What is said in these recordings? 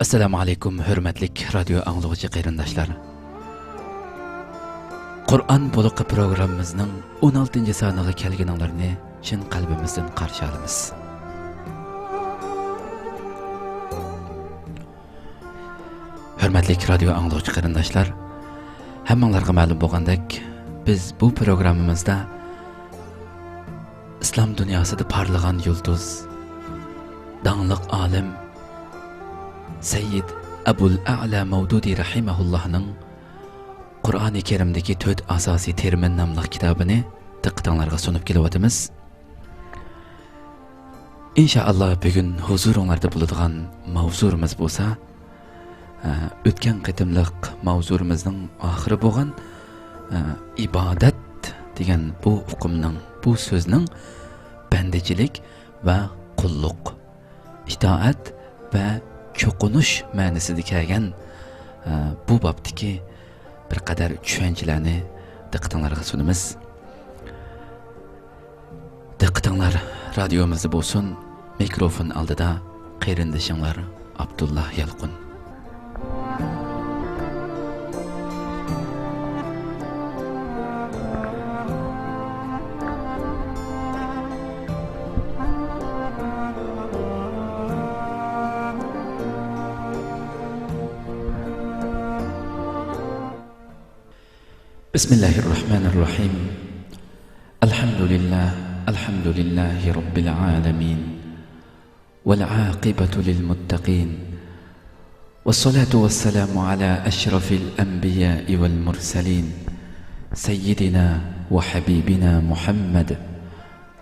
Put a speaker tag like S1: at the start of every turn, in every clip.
S1: Assalamu alaykum, hürmetlik radyo anlıqçı qeyrindaşlar. Qur'an buluqi programımızın 16. sanığı kelgininglarni chin qalbimizdan qarshi olamiz. Hürmetlik radyo anlıqçı qeyrindaşlar, hammanglarga ma'lum bo'lgandek, biz bu programımızda İslam dünyasida parlagan yulduz, dağlıq alim Seyyid Abul A'la Mavdudi rahimahullah'ның Qur'an-ı Kerim'deki 4 asasi termin namlı kitabını diqqatinglarga sunup kelyapmiz. İnşallah bugün huzurunlarda buladigan mavzurimiz bo'lsa, o'tgan qitimliq mavzurumizning oxiri bo'lgan ibodat degan bu uqumning, bu so'zning bandichilik va qulluq, itoat va cho'qinish ma'nosida kelgan bu bobdagi bir qadar tushunchalarni diqqatinglarga sunamiz. Diqqatinglar radiomizda bo'lsin, mikrofon oldida qayrindishinglar Abdullah Yalqun. Bismillahirrahmanirrahim. Elhamdülillahi Rabbil alemin. Vel aqibatu lil muttaqin. Vessalatu vesselamu ala eşrafil enbiyai vel mursalin. Seyyidina ve habibina Muhammed.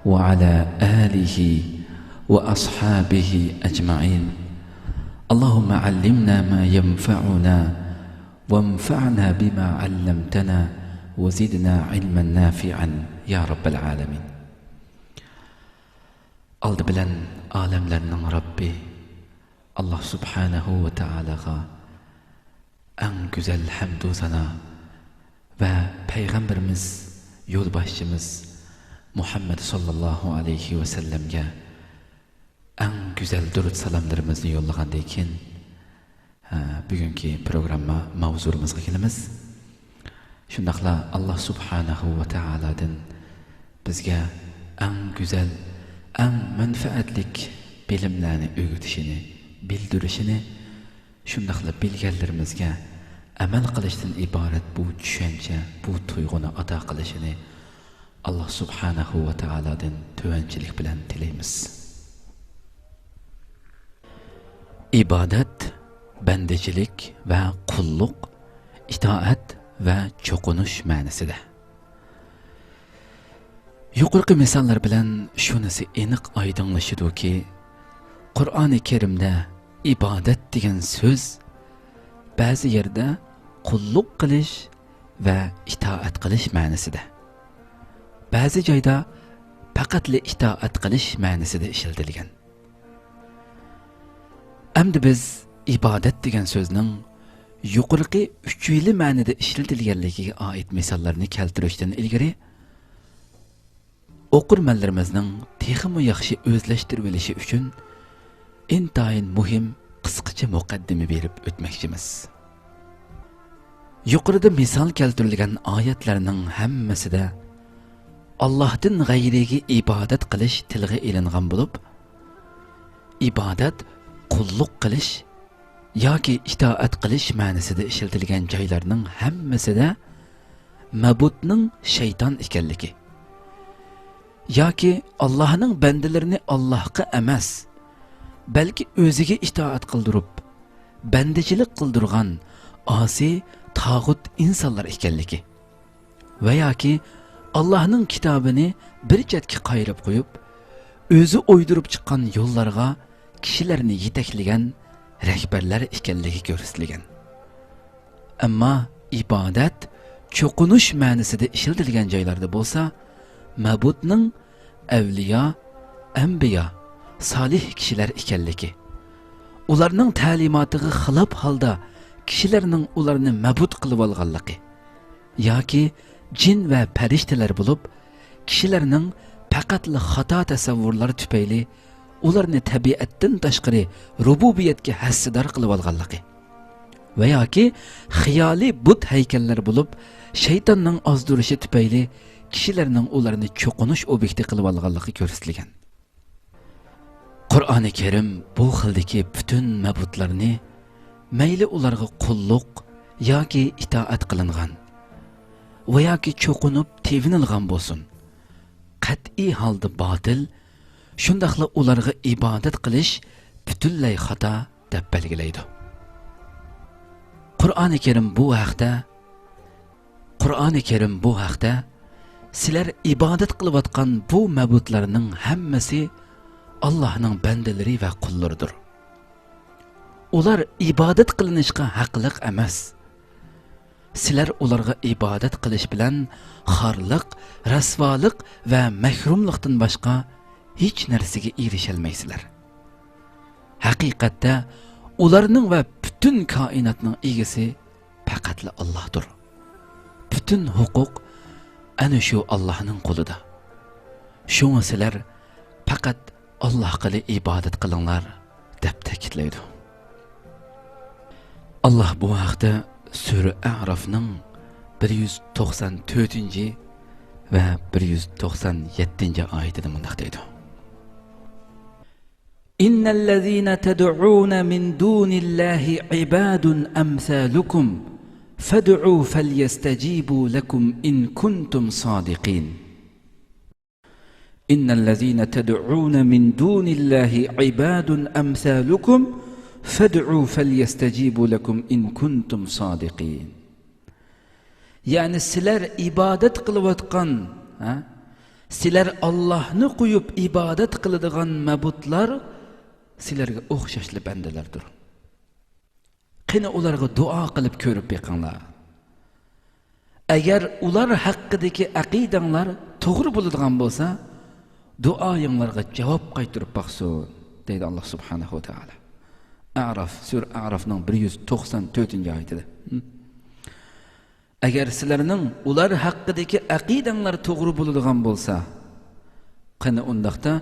S1: Ve ala alihi ve ashabihi ecma'in. Allahümme allimna ma yenfa'una. وانفعنا بما علمتنا وزدنا علما نافعا يا رب العالمين. Aldı bilen alemlerinin Rabbi Allah Subhanahu ve Teala'ga en güzel hamdu sana ve Peygamberimiz, yolbaşçımız Muhammed sallallahu aleyhi ve sellem'ge en güzel durut salamlarımızı yollagandan bugünkü programma mavzurumuzga kelamiz. Shundaqla Allah Subhanahu ve Teala'dan bizga en güzel, en manfaatlik bilimlarni o'rgatishini, bildirishini, shundaqla bilganlarimizga amal qilishdan iborat bu tushuncha, bu tuyg'uni ato qilishini Allah Subhanahu ve Teala'dan tuvanchilik bilan tilaymiz. İbadet, bandichilik va qulluq, itoat va cho'qinish ma'nosida. Yuqorqi misollar bilan shunisi aniq oydinlashadiki, Qur'oni Karimda ibodat degan so'z ba'zi yerda qulluq qilish va itoat qilish ma'nosida, ba'zi joyda faqatli itoat qilish ma'nosida ishlatilgan. Endi biz ibodat degan so'zning yuqorqi uchili ma'noda ishlatilganligiga oid misollarni keltirishdan ilgari o'qirmanlarimizning texmi yaxshi o'zlashtirib olishi uchun intayin muhim qisqacha muqaddima berib o'tmoqchimiz. Yuqorida misol keltirilgan oyatlarning hammasida Allohdan g'ayriga ibodat qilish tilga ilingan bo'lib, ibodat qulluq qilish yoki itoat qilish ma'nosida ishlatilgan joylarning hammasida mabudning shayton ekanligi yoki Allohning bandalarini Allohga emas, balki o'ziga itoat qildirib, bandichilik qildirgan osi tog'ut insonlar ekanligi va yoki Allohning kitobini bir chetga qayrib qo'yib, o'zi o'ydirib chiqqan yo'llarga kishilarni yetaklagan rahbarlar ekanligi ko'rsatilgan. Ammo ibodat cho'qinish ma'nosida ishlatilgan joylarda bo'lsa, mabudning avliyo, anbiyo, solih kishilar ekanligi, ularning ta'limotiga xilof holda kishilarning ularni mabud qilib olganligi yoki jin va farishtalar bo'lib, kishilarning faqatli xato tasavvurlar tufayli ularni tabiatdan tashqari rububiyatga hassidor qilib olganligi va yoki xiyoliy but haykallar bo'lib shaytonning ozdirishi tufayli kishilarning ularni cho'qinish obyekti qilib olganligi ko'rsatilgan. Qur'oni Karim bu xildagi butun mabutlarni mayli ularga qulluq yoki itoat qilingan va yoki cho'qinib tevinilgan bo'lsin, qat'iy holda botil, shundaqla ularga ibodat qilish butunlay xato deb belgilaydi. Qur'oni Karim bu haqda sizlar ibodat qilayotgan bu mabutlarning hammasi Allohning bandalari va qullaridir. Ular ibodat qilinishga haqliq emas. Sizlar ularga ibodat qilish bilan xorliq, rasvolik va mahrumlikdan boshqa hech narsaga erisholmaysizlar. Haqiqatda ularning va butun koinotning egasi faqatla Allohdir. Butun huquq ana shu Allohning qo'lida. Shunga sizlar faqat Allohga ibodat qilinglar deb ta'kidlaydi. Allah bu haqda Sura A'rafning 194 va 197 oyatida mundaq deydi. Innallazina tad'una min dunillahi ibadun amsalukum fad'u falyastajibu lakum in kuntum sadiqin. Innallazina tad'una min dunillahi ibadun amsalukum fad'u falyastajibu lakum in kuntum sadiqin. Yani sizlar ibodat qilayotgan, sizlar Allohni qo'yib ibodat qiladigan mabutlar sizlarga o'xshashli bandalardir. Qani ularga duo qilib ko'rib beqinglar. Agar ular haqidagi aqidanglar to'g'ri bo'ladigan bo'lsa, duoyinglarga javob qaytarib baqsin, deydi Alloh subhanahu va taolo. A'raf, Sura A'rafning 194-oyatida. Agar sizlarning ular haqidagi aqidanglar to'g'ri bo'ladigan bo'lsa, qani undaqda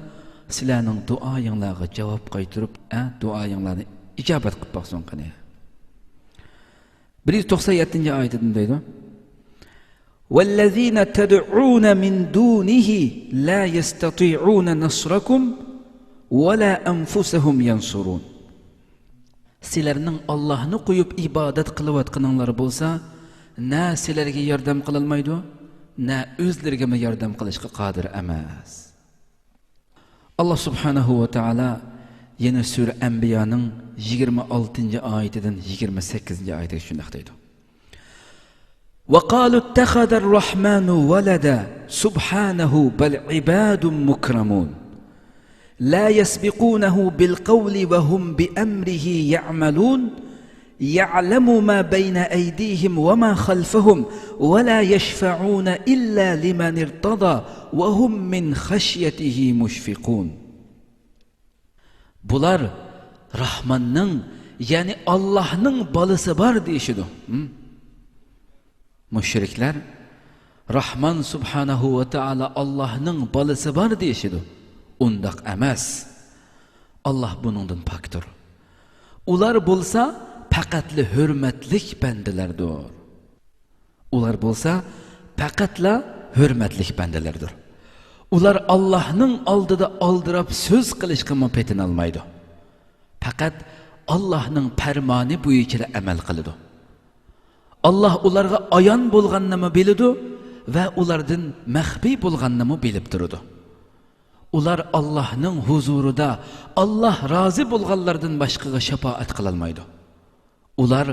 S1: sizlarning duoyinglarga javob qaytarib, duoyinglarni ijobat qilib baqsin qani. 197-oyatida deydi: "Vallazina tad'una min dunihi la yastati'una nasrakum wa la anfusahum yansurun." Sizlarning Allohni qo'yib ibodat qilayotganinglar bo'lsa, na sizlarga yordam qilolmaydi, na o'zlariga yordam qilishga qodir emas. Alloh subhanahu va taolo yana Sura Anbiyoning 26-oyatidan 28-oyatga shunday deydi: "Wa qalu ittakhadha ar-rahmanu walada subhanahu bal ibadun mukramun لا يسبقونه بالقول وهم بأمره يعملون يعلم ما بين أيديهم وما خلفهم ولا يشفعون إلا لمن ارتضى وهم من خشيته مشفقون." Bular Rahmanның, yani Allah'ның balısı var deyişidir. Müşrikler Rahman subhanahu ve taala Allah'ның balısı var deyişidir. Undaq emas. Allah bunundan pakdır. Ular bolsa faqatli hürmetlik bendelerdir. Ular bolsa faqatla hürmetlik bendelerdir. Ular Allah'ның aldıda aldırab söz qilishga petin almaydı. Faqat Allah'ның fermanı bo'yicha amal qiladi. Allah ularga ayon bo'lganini biladi va ulardan maxfiy bo'lganini bilib turadi. Ular Allah'ның huzurida Allah razı bo'lganlardan boshqaga shafaat qilolmaydi. Ular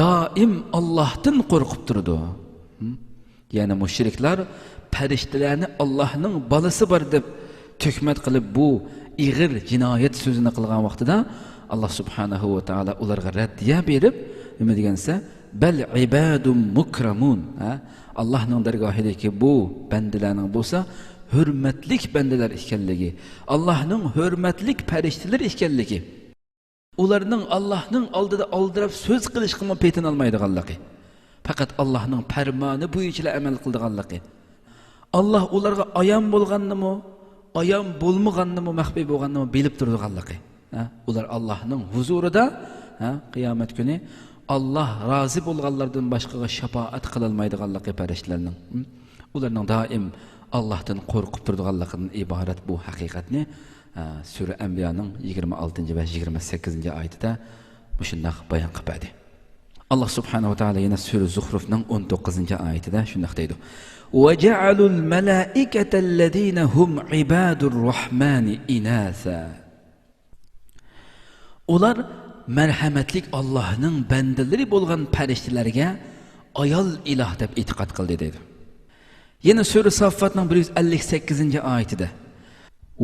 S1: doim Allah'tan qo'rqib turadi. Yani müşrikler farishtalarni Allah'ның balası var deb töhmet qilib bu ig'ir jinoyat so'zini qilgan vaqtida Allah subhanahu va taolo ularga raddiya berib, nima degansa, bal ibadun mukramun. Allah'ның dargohidagi bu bandalarning bo'lsa hürmetlik bendeler ekanligi, Allah'ның hürmetlik farishtalar ekanligi, ularning Allah'ның aldıda aldırab söz qilishga petin almaydiganligi, faqat Allah'ның farmoni bo'yicha amal qildiganligi. Allah ularga ayon bo'lganmi, ayon bo'lmaganini maxfiy bo'lganini bilib turganligi. Ular Allohning huzurida qiyomat kuni Allah rozi bo'lganlardan boshqaga shafaat qilolmaydiganligi farishtalarning. Ularning doim Allohdan qo'rqib turganligidan iborat bu haqiqatni Sura Anbiyoning 26 va 28 oyatida shunday bayon qiladi. Allah subhanahu wa ta'ala yana Sura Zuhrufning 19 oyatida shunday deydi: "Wa ja'alul malaikata alladhina hum ibadur rahmani inatha." Ular merhametlik Allah'ның bendeleri bolgan periştilerge ayol ilah deb itiqat qildi dedi. Yine Sura Saffat'ның 158. ayetide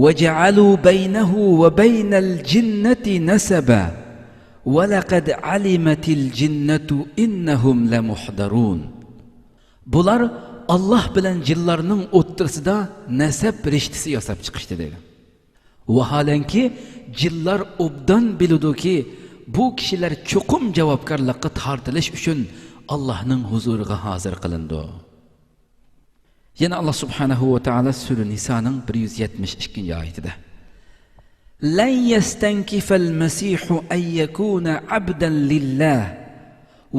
S1: وَجَعَلُوا بَيْنَهُ وَبَيْنَ الْجِنَّةِ نَسَبًا وَلَقَدْ عَلِمَتِ الْجِنَّةُ إِنَّهُمْ لَمُحْضَرُونَ. Bular Allah bilen cillarının o'ttirsida nasab rishtisi yasab chiqishdi dedi. Vaholanki cillar obdan biludiki bu kishilar cho'qim javobgarlikka tortilish uchun Allohning huzuriga hozir qilindi. Yana Allah subhanahu va taala Sura Niso'ning 172 oyatida: "Lan yastankifal masihu an yakuna 'abdan lillah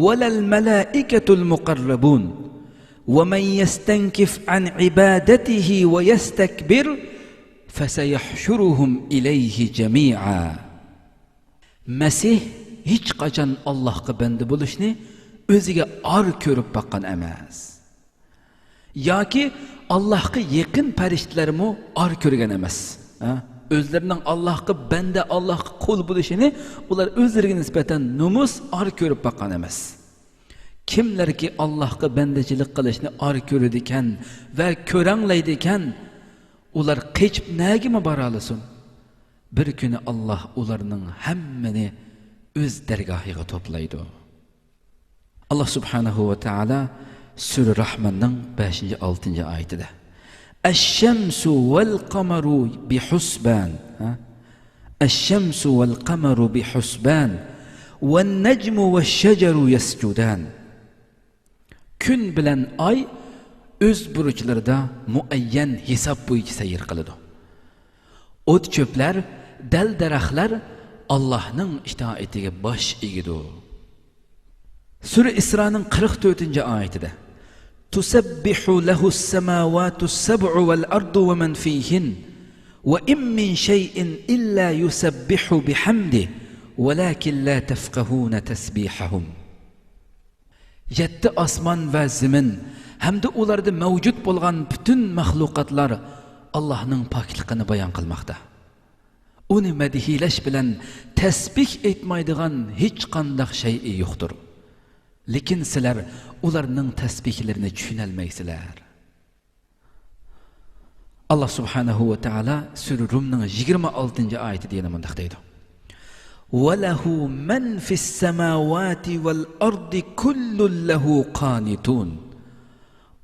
S1: walal malaikatul muqarrabun wa man yastankif an ibadatihi wa yastakbir fasayahshuruhum ilayhi jami'a." Masih hech qachon Allohga banda bo'lishni o'ziga or ko'rib boqqan emas. Yoki Allohga yaqin farishtalarmi or ko'rgan emas. O'zlarining Allohga banda, Allohga qul bo'lishini ular o'zlariga nisbatan numus or ko'rib boqqan emas. Kimlarki Allohga bandachilik qilishni or ko'radi ekan va ko'ranglaydi ekan, ular qechib nagima bora olsin? Bir kuni Allah ularning hammani o'z dargohiga to'playdi. Allah subhanahu va taala Sura Rahmanning 5-6 oyatida: "Ash-shamsu wal-qamaru bihusban." Ash-shamsu wal-qamaru bihusban wan-najmu wash-shajaru yasjudan. Kun bilan oy o'z burchlarida muayyan hisob bo'yicha sayr qiladi. O't cho'plar, dal daraxtlar Allohning itoatiga bosh egidi. Sura Isroning 44-oyatida: "Tusabbihu lahu as-samawati as-sab'u wal-ardu wa man fihin wa in min shay'in illa yusabbihu bihamdihi walakin la tafqahuna tasbihahum." Yetti osmon va zamin hamda ularda mavjud bo'lgan butun mahluqotlar Allohning pokligini bayon qilmoqda. Uni madihilash bilan tasbih etmaydigan hech qanday shay yo'qdir. Lekin sizlar ularning tasbihlarini tushunolmaysizlar. Allah subhanahu va taala Sura Rumning 26-oyatida yana bunday deydi: وَلَهُ مَنْ فِي السَّمَاوَاتِ وَالْأَرْضِ كُلٌّ لَهُ قَانِتُونَ.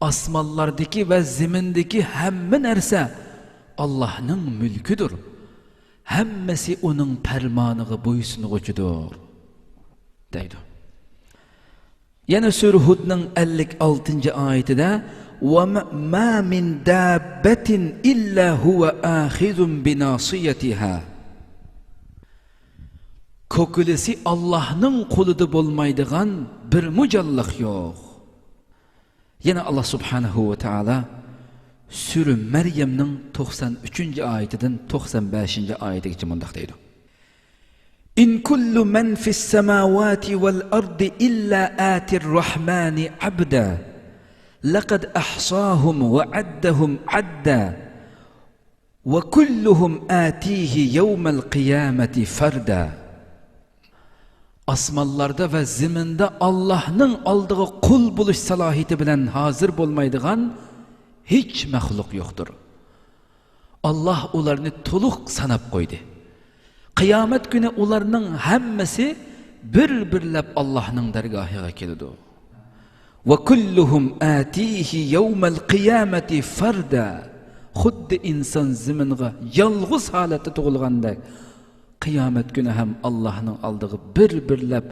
S1: Asmanlardaki ve zimindeki hamma narsa Allah'ның mülküdür. Hammasi onun fermanıga bo'ysunguchidir deydi. Yana Sura Hudning 56-oyatida: وَمَا مِنْ دَابَّةٍ إِلَّا هُوَ آخِذٌ بِنَاصِيَتِهَا. Kokulesi Allah'ның qo'lida bo'lmaydigan bir mujalliq yo'q. Yana Allah subhanahu va taala Sura Maryamning 93-oyatidan 95-oyatigacha bunday deydi: "In kullu man fis samawati wal ardi illa atir rahmani abda laqad ahsahum wa addahum adda wa kulluhum atihi yawmal qiyamati farda." Asmanlarda ve ziminde Allah'ның aldığı kul buluş salahiyeti bilen hazır bulmaydıgan hiç məxluq yoktur. Allah onlarını toluq sanab koydu. Kıyamet günü onlarının hemmesi bir-birlep Allah'ның dergahıga kelidi. Ve kulluhum atihi yawmal qiyamati farda. Xuddi insan ziminga yalğız halette tuğulganda Kıyamet günü hem Allah'ın aldığı bir-birlep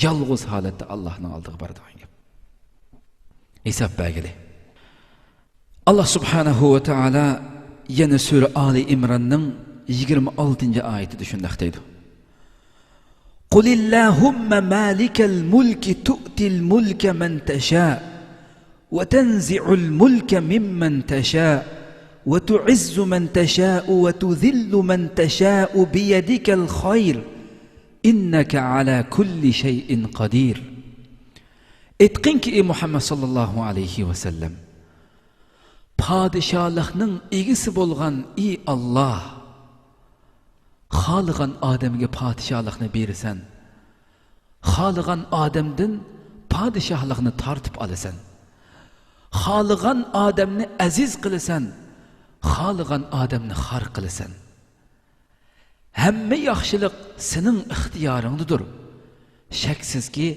S1: yalğız halette Allah'ın aldığı bardağın gibi. Hesap belgeli. Allah subhanahu ve taala yana sura Ali Imronning 26-oyatida shunday deydi. قل اللهم مالك الملك تؤتي الملك من تشاء وتنزع الملك ممن تشاء وتعز من تشاء وتذل من تشاء بيدك الخير إنك على كل شيء قدير. Etkinki ey Muhammed sallallahu aleyhi ve sellem, padişahlıqның egisi bolğan ey Allah, xalığan adamga padişahlıqni bersen, xalığan adamdan padişahlıqni tartib alasan, xalığan adamni aziz qılasan, xalığan adamni xar qılasan. Hamma yaxshilik sening ixtiyoringdadir. Shaksizki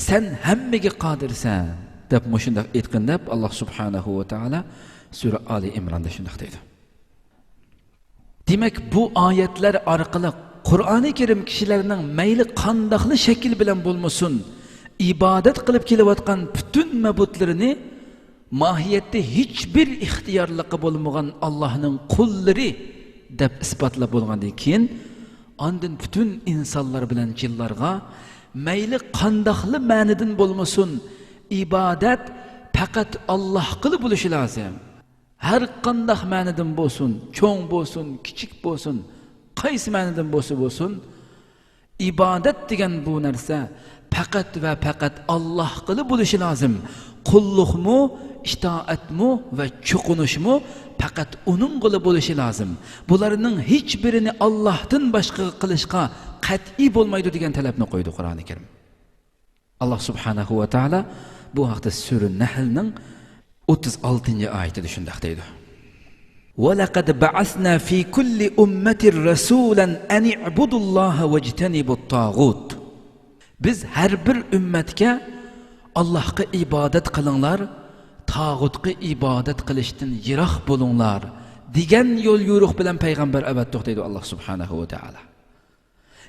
S1: sen hammaga qodirsan deb mushundaq aytgandab Alloh subhanahu va taolo sura Ali Imronda shunday deydi. Demak bu oyatlar orqali Qur'oni Karim kishilarning mayli qandoqli shakl bilan bo'lmasin, ibodat qilib kelayotgan butun mabudlarini mohiyatda hech bir ixtiyorligi bo'lmagan Allohning qullari deb isbotlab bo'lgandan keyin ondan butun insonlar bilan jinlarga mayli qandoqli ma'nidan bo'lmasin, ibodat faqat Allohga bo'lishi lozim. Har qandoq ma'nidan bo'lsin, cho'ng bo'lsin, kichik bo'lsin, qaysi ma'nidan bo'lsin, ibodat degan bu narsa faqat va faqat Allohga bo'lishi lozim. Qulluqmi, itoatmi va cho'qinishmi faqat uning qo'li bo'lishi lozim. Bularning hech birini Allohdan boshqa qilishga qat'iy bo'lmaydi degan talabni qo'ydi Qur'oni Karim. Alloh subhanahu va taolo bu haqda sura Nahlning 36-oyatida shunday deydi. وَلَقَدْ بَعَثْنَا فِي كُلِّ أُمَّةٍ رَسُولًا أَنِ اعْبُدُوا اللَّهَ وَاجْتَنِبُوا الطَّاغُوتَ. Biz har bir ummatga Allohga ibodat qilinglar, tağutga ibodat qilishdan yiroq bo'linglar degan yo'l yo'riq bilan payg'ambar avatdiq deydi Alloh subhanahu va taolo.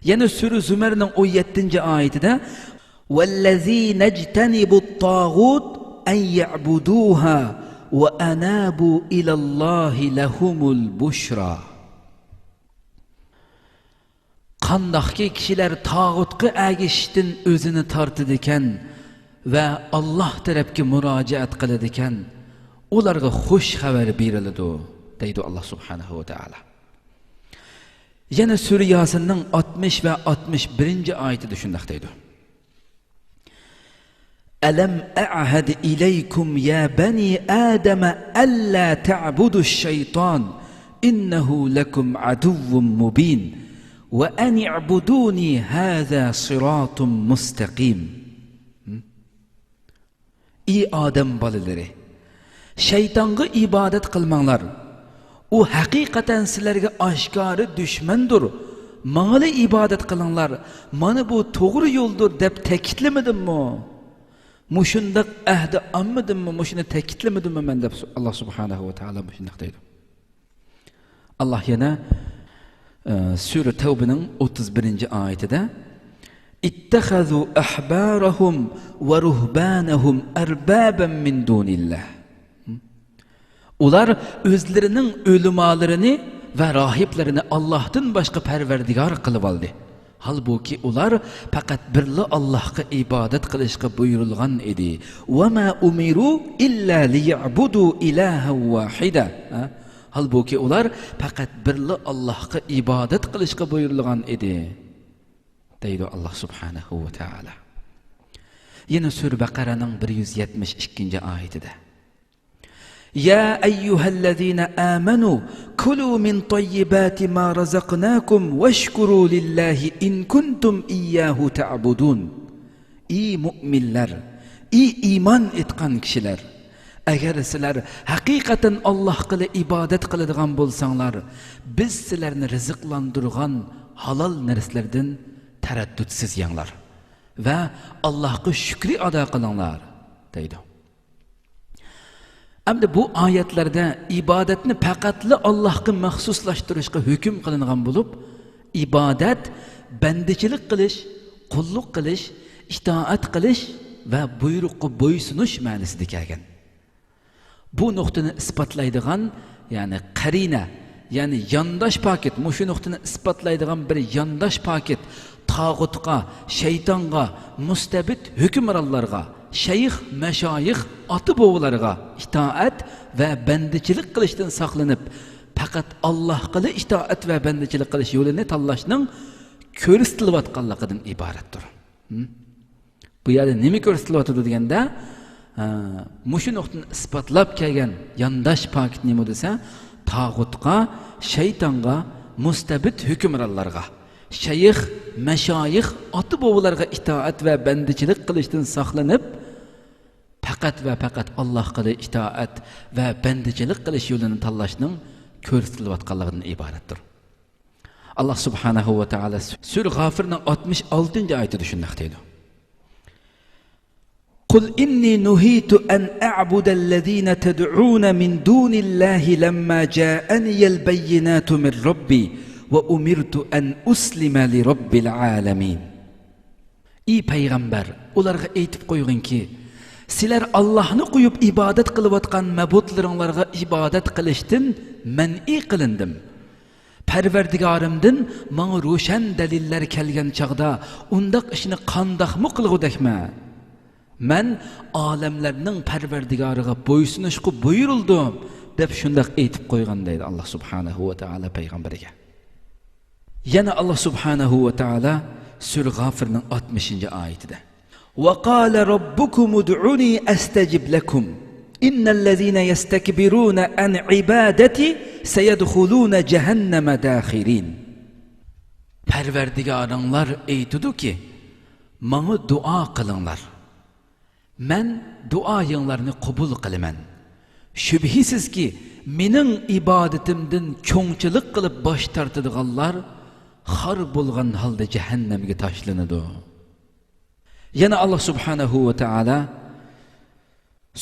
S1: Yana sura Zumarning 17-oyatida وَالَّذِينَ اجْتَنِبُوا الطَّاغُوتَ أَنْ يَعْبُدُوهَا وَأَنَابُوا إِلَى اللَّهِ لَهُمُ الْبُشْرَى. Qandaqki kishilar tağutga agishishdan o'zini tortadi ekan va Alloh tarafga murojaat qiladi ekan, ularga xush xabar beriladi deydi Alloh subhanahu va taolo. Yana sura Yasinning 60 va 61-oyatida shunday deydi. Alam a'had ilaykum ya bani Adam alla ta'budu ash-shaytan innahu lakum aduwwun mubin wa an i'buduni hadha siratun mustaqim. Ey Adam bolalari, shaytonga ibodat qilmanglar. U haqiqatan sizlarga oshkora dushmandir. Menga ibodat qilinglar. Mana bu to'g'ri yo'ldir deb ta'kidlamadimmi? Mushundaq ahdi olmadimmi? Mushuni ta'kidlamadimmi men deb Alloh subhanahu va taolo shunday deydi. Alloh yana sura Tavbaning 31-oyatida اتخذوا أحبارهم ورهبانهم أربابا من دون الله. Ular özlerinin ölümalarını ve rahiplerini Allah'tan başka perverdigar kılıp aldı. Halbuki ular fakat birli Allah'a ibadet kılışka buyurulgan idi. وَمَا أُمِرُوا إِلَّا لِيَعْبُدُوا إِلَٰهًا وَاحِدًا. Halbuki ular fakat birli Allah'a ibadet kılışka buyurulgan idi. deydi Allah subhanahu wa ta'ala. Yine Sura Baqaraning 172-oyatida. Ya ayyuhallazina amanu kulu min tayyibati ma razaqnakum washkuru lillahi in kuntum iyyahu ta'budun. Ey mu'minlar, ey iman etgan kishilar, agar sizlar haqiqatan Allohga ibodat qiladigan bo'lsanglar, biz sizlarni rizqlantirgan halol narsalardan taraddutsiz yanglar va Allohga shukri ado qilinglar deydi. Endi bu oyatlarda ibodatni faqatli Allohga maxsuslashtirishga hukm qilingan bo'lib, ibodat bandichilik qilish, qulluq qilish, itoat qilish va buyruqqa bo'ysunish ma'nosida kelgan. Bu nuqtani isbotlaydigan yani qarina, yani yandaş paket, muşu nuqtini isbotlaydigan bir yandaş paket tağutqa, şeytanğa, mustabid hükümranlarga, şeyh, meşayih, atı boğularga itaat ve bendichilik qilishdan saqlanib, faqat Alloh qili itoat va bandichilik qilish yo'lini tanlashning ko'rsatilayotganligidan iboratdir. Bu yerda nima ko'rsatilyotdi deganda, mushu nuqtani isbotlab kelgan yandash paket nima desa, tağutqa, shaytonga, mustabid hukmronlarga, shayx, mashayix, ota bobolarga itoat va bandichilik qilishdan saqlanib, faqat va faqat Alloh qili itoat va bandichilik qilish yo'lini tanlashning ko'rsatilayotganligidan iboratdir. Allah subhanahu va taala Sura G'afirning 66-oyatida shunday deydi. قل إني نهيت أن أعبد الذين تدعون من دون الله لما جاءني البينات من ربي وأمرت أن أسلم لرب العالمين. İyi peygamber, ularga aytib qo'yginki, sizlar Allohni qo'yib ibodat qilayotgan mabudlaringlarga ibodat qilishdan man'i qilindim. Parvardigorimdan menga ro'shan dalillar kelgan chaqda undaq ishni qandoqmi qilgudakman? Men olamlarning parvardigoriga bo'ysunishga buyurildim deb shunday aytib qo'ygan deydi Alloh subhanahu va taolo payg'ambariga. Yana Alloh subhanahu va taolo Sura G'afirning 60-oyatida وقال ربكم ادعوني استجب لكم ان الذين يستكبرون عن عبادتي سيدخلون جهنم داخرين. Parvardigoringlar aytdi-ki, menga duo qilinglar. Men duoyinglarni qabul qilaman. Shubhisizki, mening ibodatimdan cho'ngchilik qilib bosh tortadiganlar xor bo'lgan holda jahannamga tashlanadi. Yana Allah subhanahu va taala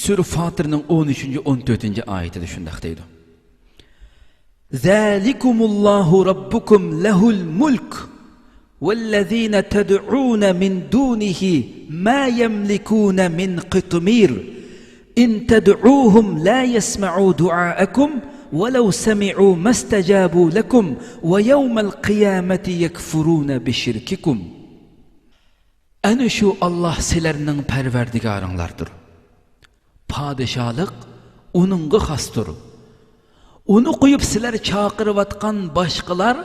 S1: Sura Fatirning 13-14-oyatida shunday deydi. Zalikumullahu rabbukum lahul mulk والذين تدعون من دونه ما يملكون من قطمير إن تدعوهم لا يسمعوا دعاءكم ولو سمعوا ما استجابوا لكم ويوم القيامة يكفرون بشرككم. Ana şu Allah sizlarning parvardigoringlardir. Padişahlık onunğa xasdır. Onu qo'yib sizlar chaqirayotgan boshqalar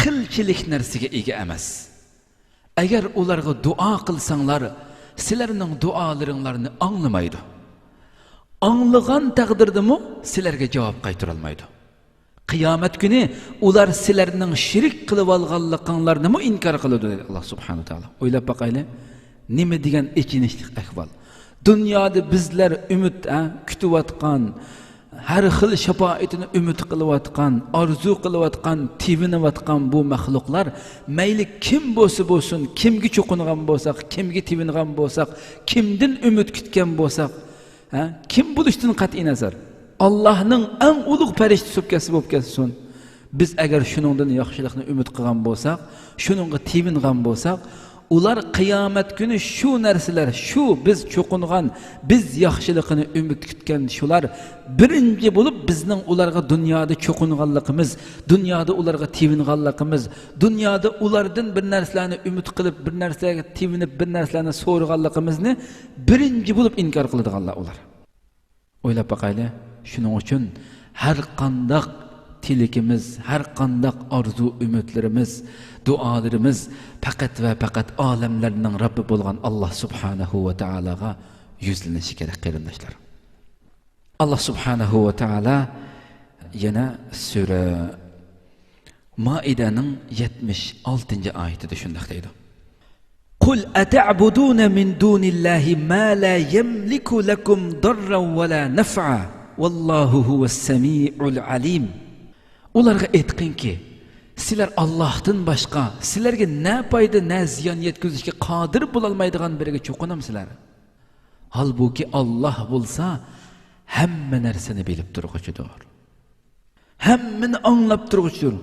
S1: qilchilik narsaga ega emas. Agar ularga duo qilsanglar, sizlarning duolaringlarni anglamaydi. Anglagan taqdirdami sizlarga javob qaytara olmaydi. Qiyomat kuni ular sizlarning shirk qilib olganliklaringizni inkor qiladi dedi Alloh subhanahu va taolo. O'ylab boqaylik, nima degan ichinishli ahvol. Dunyoda bizlar umid kutayotgan, har xil shafoatini umid qilayotgan, orzu qilayotgan, tivinayotgan bu maxluqlar mayli kim bo'lsin, kimga cho'qingan bo'lsak, kimga tivingan bo'lsak, kimdan umid kutgan bo'lsak, kim bo'lishdan qat'iy nazar Allah'ның eng ulug' farishta so'pkasi bo'lib kelsin. Biz agar shuningdan yaxshilikni umid qilgan bo'lsak, shuningga tivingan bo'lsak, ular qiyomat kuni shu narsalar, shu biz cho'qingan, biz yaxshilikni umid kutgan shular birinchi bo'lib bizning ularga dunyoda cho'qinganligimiz, dunyoda ularga tivinganligimiz, dunyoda ulardan bir narsalarni umid qilib, bir narsaga tivinib, bir narsalarni so'raganligimizni birinchi bo'lib inkor qiladiganlar ular. O'ylab boqaylik. Shuning uchun har qanday tilakimiz, har qanday orzu umidlarimiz, duolarimiz faqat va faqat olamlarning Robbi bo'lgan Alloh subhanahu va taologa yuzlanishi kerak qarindoshlar. Alloh subhanahu va taolo yana Sura Maidaning 76-oyatida shunday deydi. قل أتعبدون من دون الله ما لا يملك لكم ضرا ولا نفعا والله هو السميع العليم. Ularga aytqinki, sizlar Allohdan boshqa sizlarga ne foyda, ne ziyon yetkazishga qodir bo'lolmaydigan biriga cho'qinamsizlar. Halbuki Alloh bo'lsa, hamma narsani bilib turguchidir. Hammani anglab turguchidir.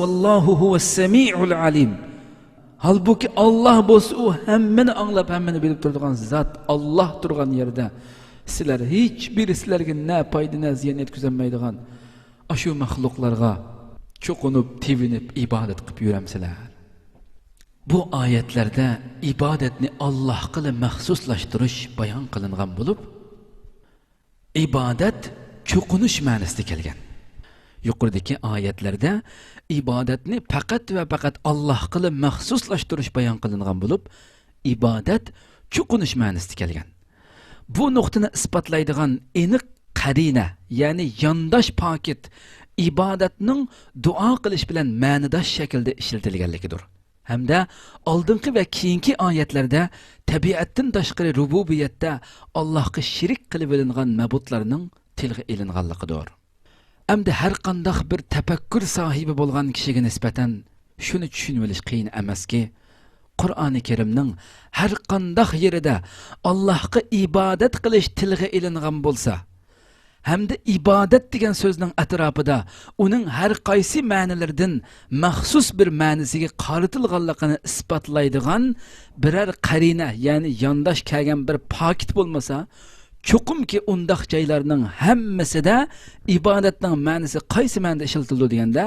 S1: Vallohu huwas-sami'ul alim. Halbuki Allah bo'lsa, u hammani anglab, hammani bilib turadigan zot. Alloh turgan yerda sizlar hech biri sizlarga ne foyda, ne ziyon yetkazolmaydigan aşu mahluqlarga çoqunup, tevinip, ibadet qilib yuramsizlar. Bu ayetlarda ibadetni Allah qilib maxsuslashtirish bayon qilingan bo'lib, ibadet çoqunush ma'nosida kelgan. Yuqoridagi oyatlarda ibodatni faqat va faqat Alloh qilib maxsuslashtirish bayon qilingan bo'lib, ibodat cho'qinish ma'nosida kelgan. Bu nuqtani isbotlaydigan aniq qarina, ya'ni yondosh paket ibodatning duo qilish bilan ma'nodosh shaklda ishlatilganligidir. Hamda oldingi va keyingi oyatlarda tabiatdan tashqari rububiyatda Allohga shirik qilib olingan mabudlarning tilga ilinganligidir. Hamda har qanday bir tafakkur sahibi bo'lgan kishiga nisbatan shuni tushunib olish qiyin emaski, Qur'oni Karimning har qanday yerida Allohga ibodat qilish tilga ilingan bo'lsa, hamda ibodat degan so'zning atrofida uning har qaysi ma'nolaridan maxsus bir ma'nosiga qaritilganligini isbotlaydigan biror qarina, ya'ni yondosh kelgan bir paket bo'lmasa, cho'qimki undaq joylarning hammasida ibodatning ma'nosi qaysi ma'noda ishlatildi deganda,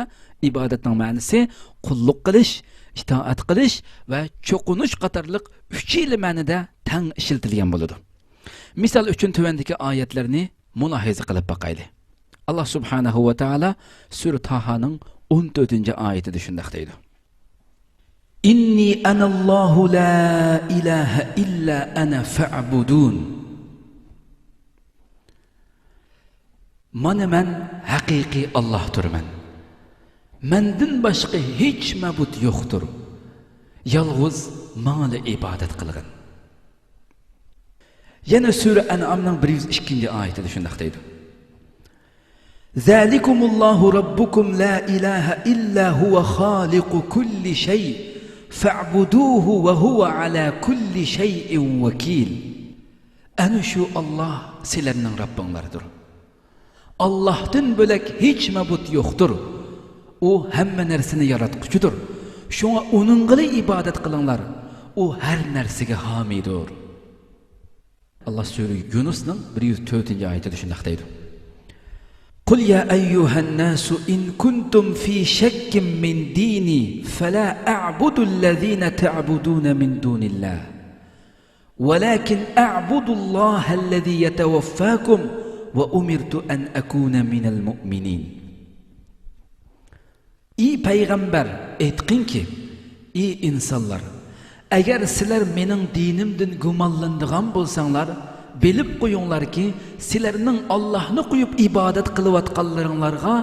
S1: ibodatning ma'nosi qulluq qilish, itoat qilish va cho'qinish qatorliq uch xil ma'noda tang ishlatilgan bo'ladi. Misol uchun tuvandagi oyatlarni mulohaza qilib boqaylik. Allah subhanahu va taala sura Tahaning 14-oyatida shunday deydi: Inni anallohu la ilaha illa ana fa'budun. Mana men haqiqiy Allohdirman. Mendan boshqa hech ma'bud yo'qdir. Yolg'iz menga ibodat qilgin. Yana sura An'amning 102-oyatida shunday deydi: Zalikumullohu robbukum la ilaha illa huwa khaliqu kulli shay fa'buduhu wa huwa ala kulli shay'in wakil. Ana shu Alloh sizlarning Robbinglardir. Allohdan bo'lak hech ma'bud yo'qdir. U hamma narsani yaratquchidir. Shunga uningga ibodat qilinglar. U har narsaga homiydir. Allah sura Yunusning 104-oyatida shunday deydi: Qul ya ayyuhan nasu in kuntum fi shakkin min dini fala a'budu alladhina ta'buduna min dunillah walakin a'budu Allah alladhi yatawaffakum wa umirtu an akuna minal mu'minin. Ey payg'ambar, aytqinki, ey insonlar, agar sizlar mening dinimdan gumonlanadigan bo'lsanglar, bilib qo'yinglarki, sizlarning Allohni qo'yib ibodat qilayotganlaringlarga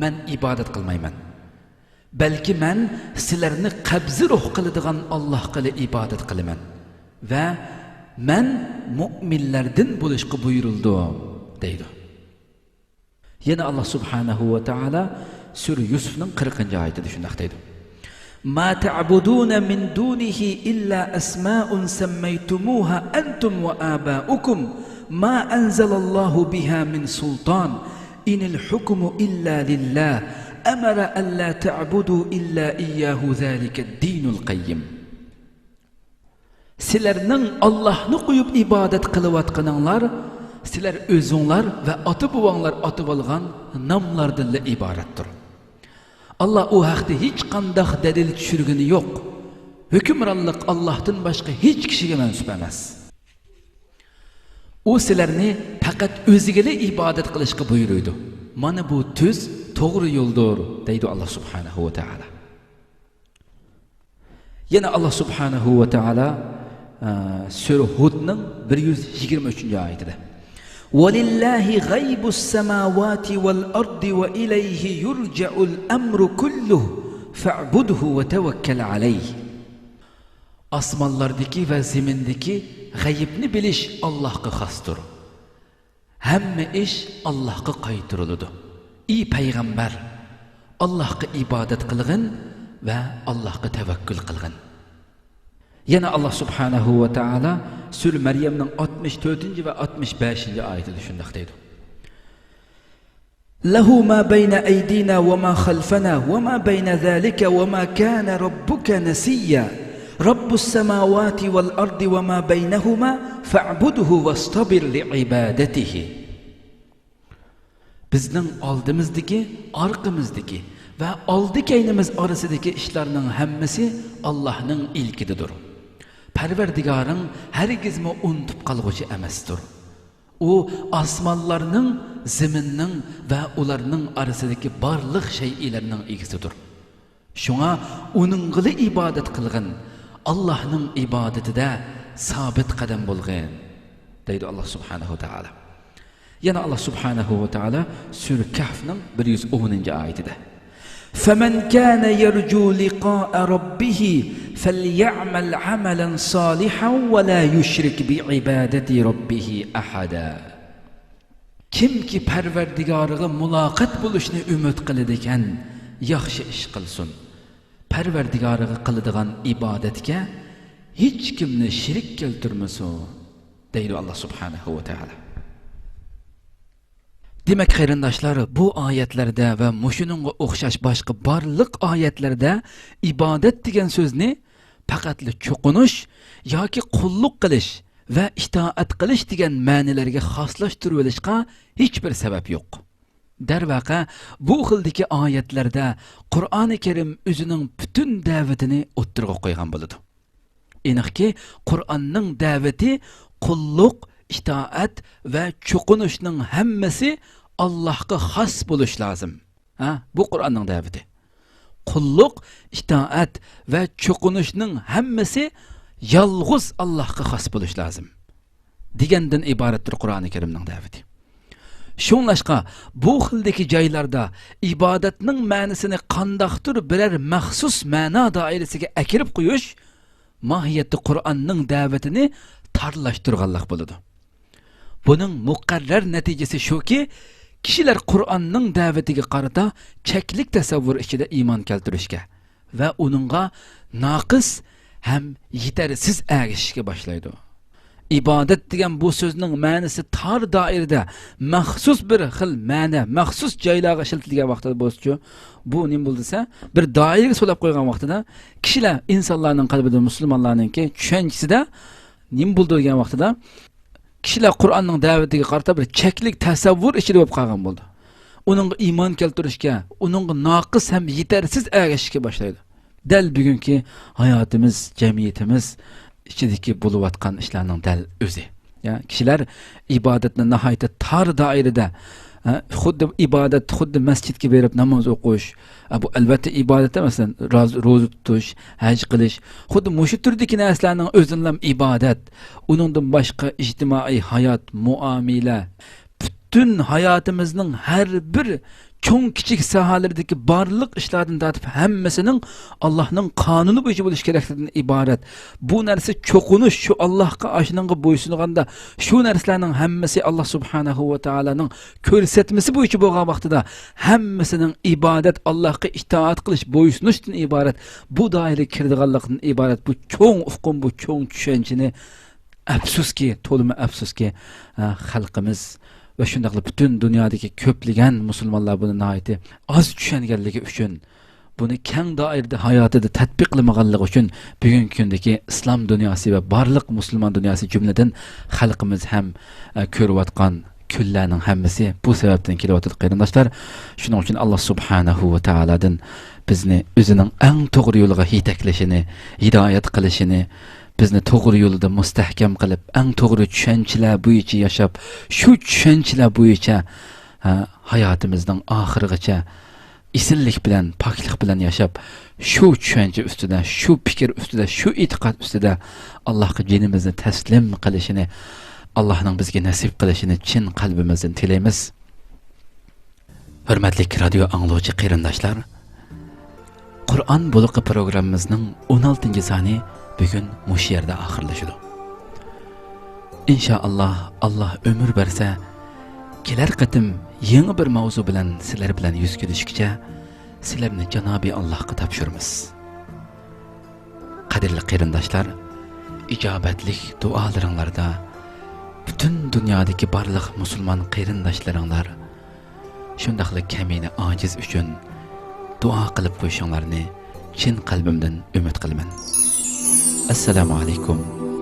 S1: men ibodat qilmayman. Balki men sizlarni qabzi ruh qiladigan Allohga ibodat qilaman va men mu'minlardan bo'lishga buyurildim deydi. Yana Allah subhanahu va taala sura Yusufning 40-oyatida shunday deydi: Ma ta'buduna min dunihi illa asma'un sammaytumuha antum wa aba'ukum ma anzalallahu biha min sultan inil hukmu illa lillah amara an la ta'budu illa iyyahu zalika ad-dinul qayyim. Sizlarning Allohni qo'yib ibodat qilayotganinglar sizlar o'zinglar va ota-bobonglar otib olgan nomlardan iboratdir. Allah o haqda hech qanday dalil tushirgani yo'q. Hukmronlik Allohdan boshqa hech kishiga mansub emas. O sizlarni faqat o'ziga ibodat qilishga buyuruydi. Mana bu tuz to'g'ri yo'ldir, deydi Alloh subhanahu va taala. Yana Alloh subhanahu va taala sura Hudning 123-oyatida: وَلِلَّهِ غَيْبُ السَّمَاوَاتِ وَالْأَرْضِ وَإِلَيْهِ يُرْجَعُ الْأَمْرُ كُلُّهُ فَاعْبُدْهُ وَتَوَكَّلْ عَلَيْهِ. Asmanlardaki ve zemindeki g'aybni bilish Allohga xosdir. Hamma ish Allohga qaytariladi. Ey payg'ambar, Allohga ibodat qilgin va Allohga tavakkul qilgin. Yana Allah subhanahu va taala sura Maryamning 64 va 65-oyatida shunday deydi: Lahu ma bayna aydina wa ma khalfana wa ma bayna zalika wa ma kana rabbuka nasiya. Rabbus samawati wal ardi wa ma baynahuma fa'budhu wastabir li'ibadatihi. bizning oldimizdagi, orqamizdagi va oldi keynimiz orasidagi ishlarning hammasi Allohning ilkididir. Parvardigoring hargizmi unutib qolg'uchi emasdir. U osmonlarning, zaminning va ularning orasidagi barliq shaylarning egasidir. Shunga uningga ibodat qilgin, Allohning ibodatida sabit qadam bo'lgin, deydi Alloh subhanahu va taolo. Yana Allah subhanahu wa ta'ala Sura Kahf'ның 110-oyatida فَمَنْ كَانَ يَرْجُو لِقَاءَ رَبِّهِ فَلْيَعْمَلْ عَمَلًا صَالِحًا وَلَا يُشْرِكْ بِعِبَادَةِ رَبِّهِ أَحَدًا. Kimki Parvardigoriga muloqot bo'lishni umid qiladi ekan, yaxshi ish qilsin. Parvardigoriga qiladigan ibodatga hech kimni shirik keltirmasin, deydi Alloh subhanahu wa ta'ala. Demek qarindoshlar, bu oyatlarda va mushuningga o'xshash boshqa barliq oyatlarda ibodat degan so'zni faqatli cho'qinish yoki qulluq qilish va itoat qilish degan ma'nolarga xoslashtirib olishga hech bir sabab yo'q. Darvaqa bu xildagi oyatlarda Qur'oni Karim o'zining butun da'vatini o'ttirga qo'ygan bo'ladi. Aniqki, Qur'onning da'vati qulluq, itoat va cho'qinishning hammasi Allohga xos bo'lish lozim. Bu Qur'onning da'vati. Qulluq, itoat va cho'qinishning hammasi yolg'iz Allohga xos bo'lish lozim degandan iboratdir Qur'oni Karimning da'vati. Shunlashqa bu xildagi joylarda ibodatning ma'nosini qandoqdir biror maxsus ma'no doirasiga akirib qo'yish mohiyatda Qur'onning da'vatini tarlashtirganlik bo'ladi. Buning muqarrar natijasi shuki, kishilar Qur'onning da'vatiga qarata cheklik tasavvur ichida iymon keltirishga va uningga noqis ham yetarsiz erishishga boshlaydi. Ibodat degan bu so'zning ma'nosi tor doirada maxsus bir xil ma'no, maxsus joylarga ishlatilgan vaqtida bo'lsa, bu nima bo'ldisa, bir doiraga solab qo'ygan vaqtida kishilar, insonlarning qalbida, musulmonlarningki tushanchisida nima bo'ldi degan vaqtida kishilar Qur'onning da'vatiga qarata bir cheklik tasavvur ichida bo'lib qolgan bo'ldi. Uningga iymon keltirishga, uningga noqis ham yetarsiz erishishga boshlaydi. Dal bugungi hayotimiz, jamiyatimiz ichidagi bo'layotgan ishlarning dal o'zi. Kishilar ibodatni nihoyatda tor doirada, xuddi ibodat, xuddi masjidga berib namoz o'qish, bu albatta ibodat emas, ro'za tutish, haj qilish, xuddi mushu turdagi narsalarning o'zining ibodat. Uningdan boshqa ijtimoiy hayot, muomala, butun hayotimizning har bir cho'ng kichik sohalardagi barliq ishlardan tortib hammasining Allohning qonuni bo'yicha bo'lish kerakligidan iborat. Bu narsa cho'qinish, shu Allohga oshnanga bo'ysunganda shu narsalarning hammasi Alloh subhanahu va taolaning ko'rsatmasi bo'yicha bo'lgan vaqtida hammasining ibodat, Allohga itoat qilish, bo'ysunishdan iborat. Bu doiraga kirdiganlikdan iborat. Bu cho'ng ufqum, bu cho'ng tushunchani afsuski, to'limi afsuski xalqimiz ve şundaqla bütün dünyadaki köpligen musulmonlar buni nihoyatda az tushunganligi uchun, buni keng doirada hayotida tatbiqlamaganligi uchun bugungi kundagi islom dunyosi va barliq musulmon dunyosi jumladan xalqimiz ham ko'rayotgan kunlarning hammasi bu sababdan kelyapti qarindoshlar. Shuning uchun Alloh subhanahu va taoladan bizni o'zining eng to'g'ri yo'liga yetaklashini, hidoyat qilishini, bizni to'g'ri yo'lda mustahkam qilib, eng to'g'ri tushunchalar bo'yicha yashab, shu tushunchalar bo'yicha hayotimizning oxirigacha isillik bilan, poklik bilan yashab, shu tushuncha ustida, shu fikr ustida, shu e'tiqod ustida Allohga jinimizni taslim qilishini, Allohning bizga nasib qilishini chin qalbimizdan tilaymiz. Hurmatli radio anglovchi qarindoshlar, Qur'on bo'liqi programmamizning 16-soni bugün mush yerda oxirlashadi. İnşallah Allah ömür bersa, kelar qatim yangi bir mavzu bilan sizlar bilan yuz kelishguncha sizlarni Janobi Allohga topshiramiz. Qadrli qarindoshlar, ijobatlik duolaringlarda bütün dunyodagi barliq musulmon qarindoshlaringlar shundaqla kamina ojiz uchun duo qilib qo'yishinglarni chin qalbimdan umid qilaman. Assalomu alaykum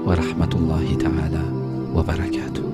S1: va rahmatullohi ta'ala va barakatuh.